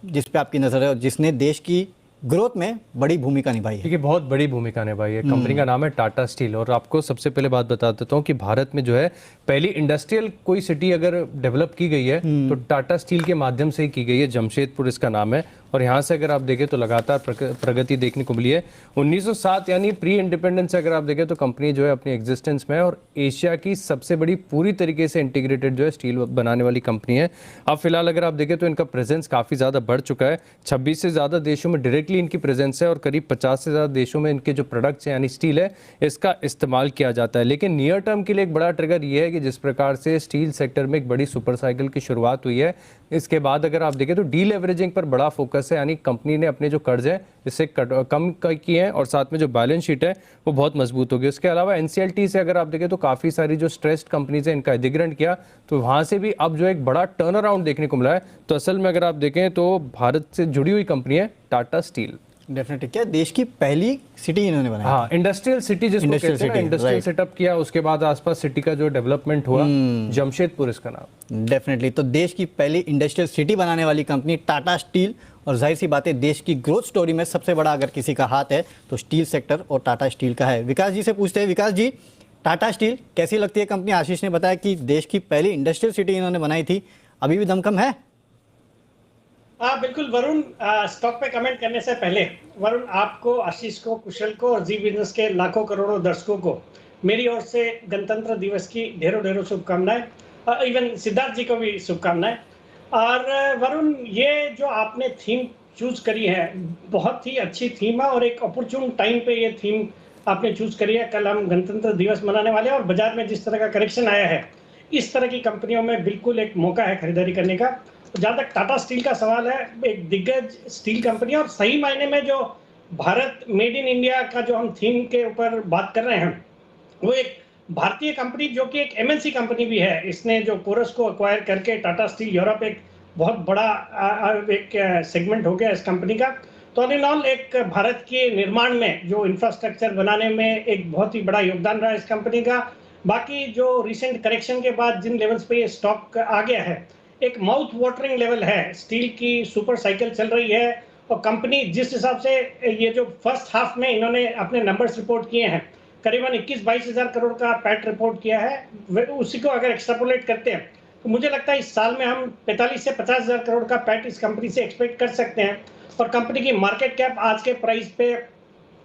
जिस पे आपकी नज़र है और जिसने देश की ग्रोथ में बड़ी भूमिका निभाई है? देखिए, बहुत बड़ी भूमिका निभाई है। कंपनी का नाम है टाटा स्टील। और आपको सबसे पहले बात बता देता हूँ कि भारत में जो है पहली इंडस्ट्रियल कोई सिटी अगर डेवलप की गई है तो टाटा स्टील के माध्यम से ही की गई है। जमशेदपुर इसका नाम है। और यहाँ से अगर आप देखें तो लगातार प्रगति देखने को मिली है। 1907 यानी प्री इंडिपेंडेंस से अगर आप देखें तो कंपनी जो है अपनी एग्जिस्टेंस में है और एशिया की सबसे बड़ी पूरी तरीके से इंटीग्रेटेड जो है स्टील बनाने वाली कंपनी है। अब फिलहाल अगर आप देखें तो इनका प्रेजेंस काफ़ी ज़्यादा बढ़ चुका है। 26 से ज़्यादा देशों में डायरेक्टली इनकी प्रेजेंस है और करीब 50 से ज़्यादा देशों में इनके जो प्रोडक्ट्स हैं यानी स्टील है इसका इस्तेमाल किया जाता है। लेकिन नियर टर्म के लिए एक बड़ा ट्रिगर ये है कि जिस प्रकार से स्टील सेक्टर में एक बड़ी सुपर साइकिल की शुरुआत हुई है, इसके बाद अगर आप देखें तो डीलेवरेजिंग पर बड़ा फोकस है। यानी कंपनी ने अपने जो कर्ज है इससे कम किए हैं और साथ में जो बैलेंस शीट है वो बहुत मजबूत होगी। उसके अलावा एनसीएलटी से अगर आप देखें तो काफ़ी सारी जो स्ट्रेस्ड कंपनीज है इनका अधिग्रहण किया तो वहाँ से भी अब जो एक बड़ा टर्न अराउंड देखने को मिला है। तो असल में अगर आप देखें तो भारत से जुड़ी हुई कंपनी है टाटा स्टील। डेफिनेटली। क्या देश की पहली सिटी इन्होंने बनाई? हाँ, इंडस्ट्रियल सिटी जिसको कहते हैं ना, इंडस्ट्रियल सेटअप किया। उसके बाद आसपास सिटी का जो डेवलपमेंट हुआ, जमशेदपुर इसका नाम। डेफिनेटली। तो देश की पहली इंडस्ट्रियल सिटी बनाने वाली कंपनी टाटा स्टील, और जाहिर सी बात है देश की ग्रोथ स्टोरी में सबसे बड़ा अगर किसी का हाथ है तो स्टील सेक्टर और टाटा स्टील का है। विकास जी से पूछते हैं। विकास जी, टाटा स्टील कैसी लगती है कंपनी? आशीष ने बताया कि देश की पहली इंडस्ट्रियल सिटी इन्होंने बनाई थी, अभी भी दमखम है? हाँ बिल्कुल वरुण, स्टॉक पे कमेंट करने से पहले वरुण, आपको, आशीष को, कुशल को और जी बिजनेस के लाखों करोड़ों दर्शकों को मेरी ओर से गणतंत्र दिवस की ढेरों ढेरों शुभकामनाएं। इवन सिद्धार्थ जी को भी शुभकामनाएं। और वरुण, ये जो आपने थीम चूज करी है बहुत ही अच्छी थीम है और एक अपॉर्चुन टाइम पे ये थीम आपने चूज करी है। कल हम गणतंत्र दिवस मनाने वाले हैं और बाजार में जिस तरह का करेक्शन आया है, इस तरह की कंपनियों में बिल्कुल एक मौका है खरीदारी करने का। जहाँ तक टाटा स्टील का सवाल है, एक दिग्गज स्टील कंपनी और सही मायने में जो भारत मेड इन इंडिया का जो हम थीम के ऊपर बात कर रहे हैं, वो एक भारतीय कंपनी जो कि एक एमएनसी कंपनी भी है। इसने जो कोरस को एक्वायर करके टाटा स्टील यूरोप एक बहुत बड़ा एक सेगमेंट हो गया इस कंपनी का। तो ऑल इन ऑल एक भारत के निर्माण में जो इंफ्रास्ट्रक्चर बनाने में एक बहुत ही बड़ा योगदान रहा इस कंपनी का। बाकी जो रिसेंट करेक्शन के बाद जिन लेवल्स पे ये स्टॉक आ गया है, एक माउथ वाटरिंग लेवल है। स्टील की सुपर साइकिल चल रही है और कंपनी जिस हिसाब से ये जो फर्स्ट हाफ में इन्होंने अपने नंबर्स रिपोर्ट किए हैं, करीबन 21-22 हज़ार करोड़ का पैट रिपोर्ट किया है, उसी को अगर एक्सट्रापोलेट करते हैं तो मुझे लगता है इस साल में हम 45 से 50 हज़ार करोड़ का पैट इस कंपनी से एक्सपेक्ट कर सकते हैं। और कंपनी की मार्केट कैप आज के प्राइस पे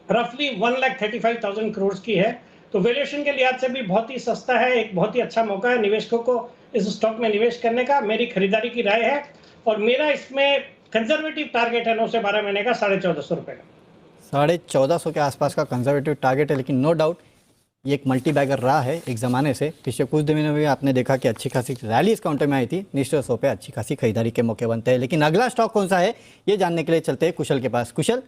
रफली 1,35,000 करोड़ की है। तो वैल्यूएशन के लिहाज से भी बहुत ही सस्ता है। एक बहुत ही अच्छा मौका है निवेशकों को इस स्टॉक में निवेश करने का। मेरी खरीदारी की राय है और मेरा इसमें कंजर्वेटिव टारगेट है 9 से 12 महीने का 1450 रुपए का। 1450 के आसपास का कंजर्वेटिव टारगेट है, लेकिन नो डाउट ये एक मल्टी बैगर रहा है एक ज़माने से। पिछले कुछ दिनों में भी आपने देखा कि अच्छी खासी रैली इस काउंटर में आई थी। निश्चित तौर पे अच्छी खासी खरीदारी के मौके बनते हैं। लेकिन अगला स्टॉक कौन सा है ये जानने के लिए चलते हैं कुशल के पास। कुशल,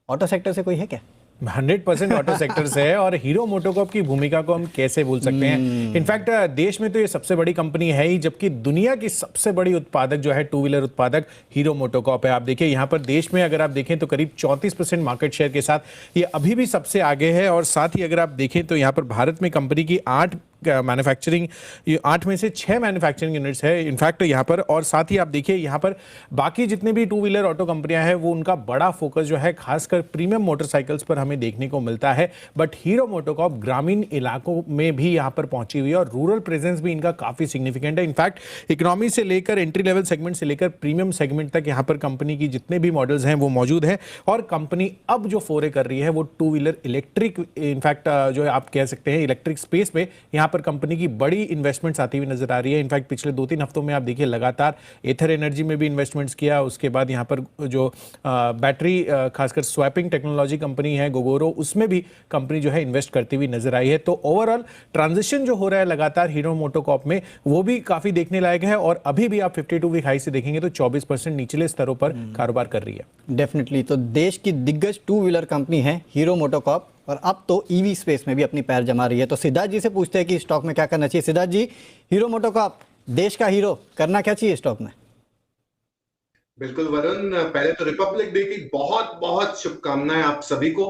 ऑटो सेक्टर से कोई है क्या? 100% ऑटो सेक्टर से है। और हीरो मोटोकॉर्प की भूमिका को हम कैसे भूल सकते हैं। इनफैक्ट देश में तो ये सबसे बड़ी कंपनी है ही, जबकि दुनिया की सबसे बड़ी उत्पादक जो है टू व्हीलर उत्पादक हीरो मोटोकॉर्प है। आप देखिए यहाँ पर देश में अगर आप देखें तो करीब 34% मार्केट शेयर के साथ ये अभी भी सबसे आगे है। और साथ ही अगर आप देखें तो यहाँ पर भारत में कंपनी की 8 मैन्युफैक्चरिंग, 8 में से 6 मैन्युफैक्चरिंग यूनिट्स है इनफैक्ट यहाँ पर। और साथ ही आप देखिए यहाँ पर बाकी जितने भी टू व्हीलर ऑटो कंपनियां हैं वो उनका बड़ा फोकस जो है खासकर प्रीमियम मोटरसाइकिल्स पर हमें देखने को मिलता है। बट हीरो मोटोकॉर्प ग्रामीण इलाकों में भी यहाँ पर पहुंची हुई है और रूरल प्रेजेंस भी इनका काफी सिग्निफिकेंट है। इनफैक्ट इकोनॉमी से लेकर एंट्री लेवल सेगमेंट से लेकर प्रीमियम सेगमेंट तक यहाँ पर कंपनी की जितने भी मॉडल्स हैं वो मौजूद है। और कंपनी अब जो फोरे कर रही है वो टू व्हीलर इलेक्ट्रिक, इनफैक्ट जो आप कह सकते हैं इलेक्ट्रिक स्पेस में यहाँ पर कंपनी की बड़ी इन्वेस्टमेंट्स आती हुई नजर आ रही है। इनफैक्ट पिछले 2-3 हफ्तों में आप देखिए लगातार एथर एनर्जी में भी इन्वेस्टमेंट्स किया। उसके बाद यहाँ पर जो बैटरी खासकर स्वैपिंग टेक्नोलॉजी कंपनी है गोगोरो, उसमें भी कंपनी जो है इन्वेस्ट करती हुई नजर आई है। तो ओवरऑल ट्रांजिशन जो हो रहा है लगातार हीरो मोटोकॉर्प में वो भी काफी देखने लायक है। और अभी भी आप 52 वीक हाई से देखेंगे तो 24% निचले स्तरों पर कारोबार कर रही है। डेफिनेटली। तो देश की दिग्गज टू व्हीलर कंपनी है हीरो मोटोकॉर्प और अब तो ईवी स्पेस में भी अपनी पैर जमा रही है। तो सिद्धार्थ जी से पूछते हैं कि स्टॉक में क्या करना चाहिए। सिद्धार्थ जी, हीरो मोटोकॉर्प देश का हीरो, करना क्या चाहिए स्टॉक में? बिल्कुल वरुण, पहले तो रिपब्लिक डे की बहुत बहुत शुभकामनाएं आप सभी को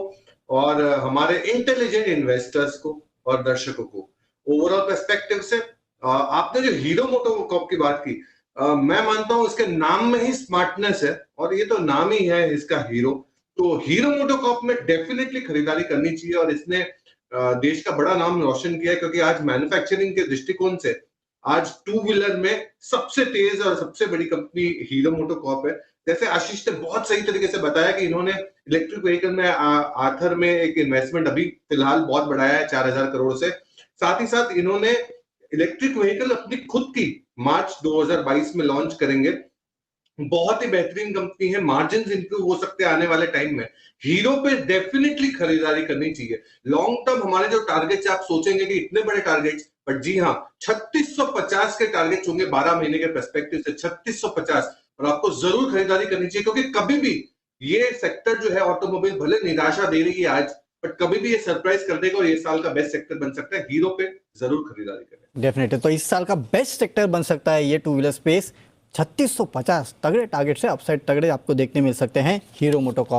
और हमारे इंटेलिजेंट इन्वेस्टर्स को और दर्शकों को। ओवरऑल पर्सपेक्टिव से आपने जो हीरो मोटोकॉर्प की बात की, मैं मानता हूं इसके नाम में ही स्मार्टनेस है, और ये तो नाम ही है इसका हीरो। तो हीरो मोटोकॉर्प में डेफिनेटली खरीदारी करनी चाहिए, और इसने देश का बड़ा नाम रोशन किया है, क्योंकि आज मैन्युफैक्चरिंग के दृष्टिकोण से आज टू व्हीलर में सबसे तेज और सबसे बड़ी कंपनी हीरो मोटोकॉर्प है। जैसे आशीष ने बहुत सही तरीके से बताया कि इन्होंने इलेक्ट्रिक व्हीकल में आथर में एक इन्वेस्टमेंट अभी फिलहाल बहुत बढ़ाया है 4000 करोड़ से। साथ ही साथ इन्होंने इलेक्ट्रिक व्हीकल अपनी खुद की मार्च 2022 में लॉन्च करेंगे। बहुत ही बेहतरीन कंपनी है, मार्जिन इंप्रूव हो सकते हैं आने वाले टाइम में। हीरो पे डेफिनेटली खरीदारी करनी चाहिए। लॉन्ग टर्म हमारे जो टारगेट्स आप सोचेंगे कि इतने बड़े टारगेट्स, बट जी हाँ 3650 के टारगेट्स होंगे 12 महीने के पर्सपेक्टिव से, 3650, और आपको जरूर खरीदारी करनी चाहिए, क्योंकि कभी भी ये सेक्टर जो है ऑटोमोबाइल भले निराशा दे रही है आज, बट कभी भी ये सरप्राइज कर देगा और ये साल का बेस्ट सेक्टर बन सकता है। हीरो पे जरूर खरीदारी करें। डेफिनेटली, तो इस साल का बेस्ट सेक्टर बन सकता है ये टू व्हीलर स्पेस। 3650 तगड़े टारगेट से अपसाइड तगड़े आपको देखने मिल सकते हैं हीरो मोटोकॉर्प।